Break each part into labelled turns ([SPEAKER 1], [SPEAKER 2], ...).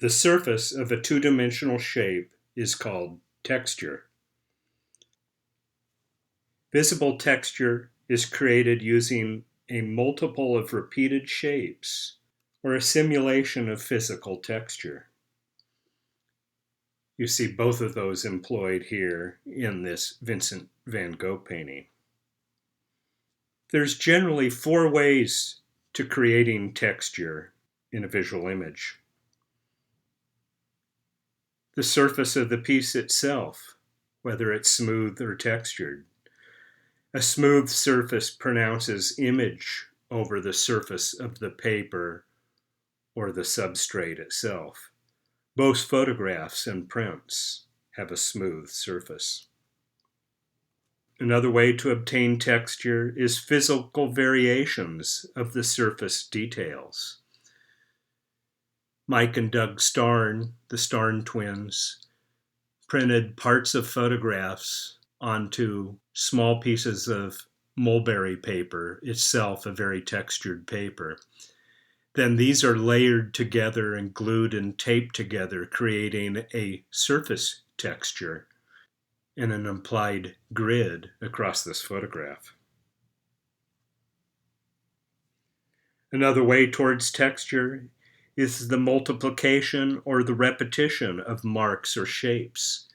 [SPEAKER 1] The surface of a two-dimensional shape is called texture. Visible texture is created using a multiple of repeated shapes, or a simulation of physical texture. You see both of those employed here in this Vincent van Gogh painting. There's generally 4 ways to creating texture in a visual image. The surface of the piece itself, whether it's smooth or textured. A smooth surface pronounces image over the surface of the paper or the substrate itself. Both photographs and prints have a smooth surface. Another way to obtain texture is physical variations of the surface details. Mike and Doug Starn, the Starn twins, printed parts of photographs onto small pieces of mulberry paper, itself a very textured paper. Then these are layered together and glued and taped together, creating a surface texture and an implied grid across this photograph. Another way towards texture is the multiplication or the repetition of marks or shapes.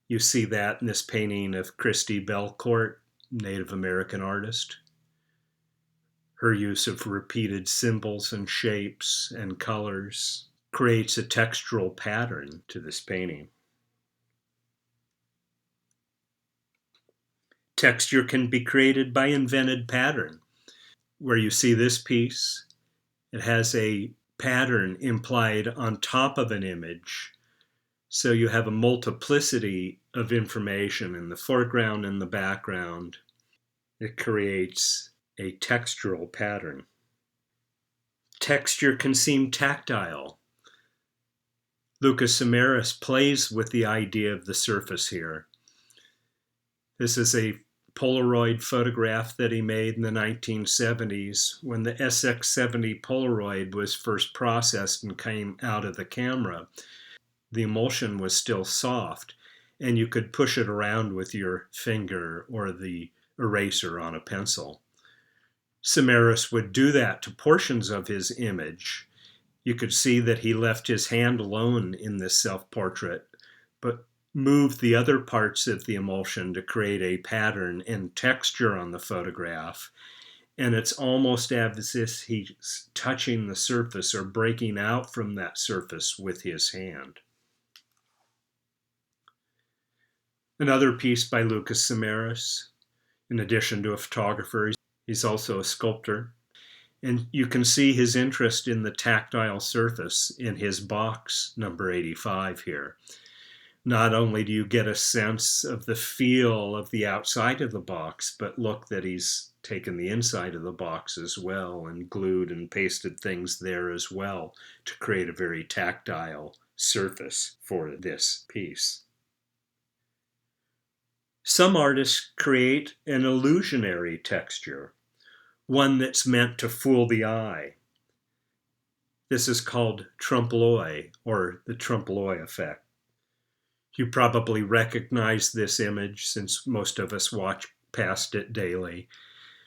[SPEAKER 1] You see that in this painting of Christy Belcourt, Native American artist. Her use of repeated symbols and shapes and colors creates a textural pattern to this painting. Texture can be created by invented pattern. Where you see this piece, it has a pattern implied on top of an image. So you have a multiplicity of information in the foreground and the background. It creates a textural pattern. Texture can seem tactile. Lucas Samaras plays with the idea of the surface here. This is a Polaroid photograph that he made in the 1970s when the SX70 Polaroid was first processed and came out of the camera. The emulsion was still soft, and you could push it around with your finger or the eraser on a pencil. Samaras would do that to portions of his image. You could see that he left his hand alone in this self-portrait, but moved the other parts of the emulsion to create a pattern and texture on the photograph. And it's almost as if he's touching the surface or breaking out from that surface with his hand. Another piece by Lucas Samaras, in addition to a photographer, he's also a sculptor. And you can see his interest in the tactile surface in his box number 85 here. Not only do you get a sense of the feel of the outside of the box, but look that he's taken the inside of the box as well and glued and pasted things there as well to create a very tactile surface for this piece. Some artists create an illusionary texture, one that's meant to fool the eye. This is called Trump Loi, or the Trump Loi Effect. You probably recognize this image since most of us watch past it daily.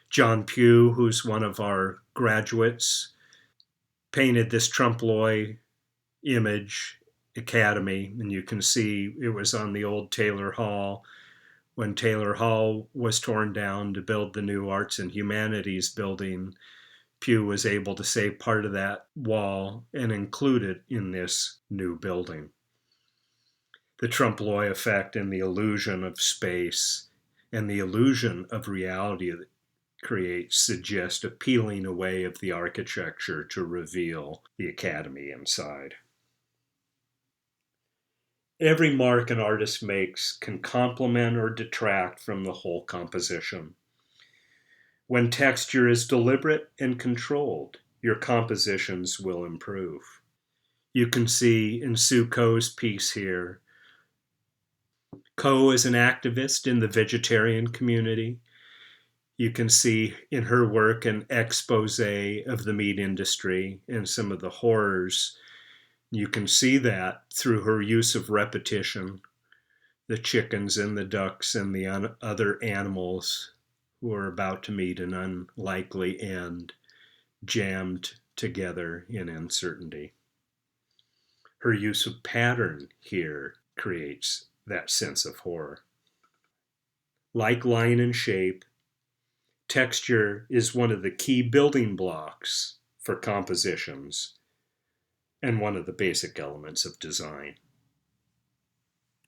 [SPEAKER 1] John Pugh, who's one of our graduates, painted this Trump Loi image academy, and you can see it was on the old Taylor Hall. When Taylor Hall was torn down to build the new Arts and Humanities building, Pugh was able to save part of that wall and include it in this new building. The Trump Loi effect and the illusion of space and the illusion of reality that creates suggest a peeling away of the architecture to reveal the academy inside. Every mark an artist makes can complement or detract from the whole composition. When texture is deliberate and controlled, your compositions will improve. You can see in Sue Koh's piece here, Koh is an activist in the vegetarian community. You can see in her work an expose of the meat industry and some of the horrors You can see that through her use of repetition, the chickens and the ducks and the other animals who are about to meet an unlikely end, jammed together in uncertainty. Her use of pattern here creates that sense of horror. Like line and shape, texture is one of the key building blocks for compositions and one of the basic elements of design.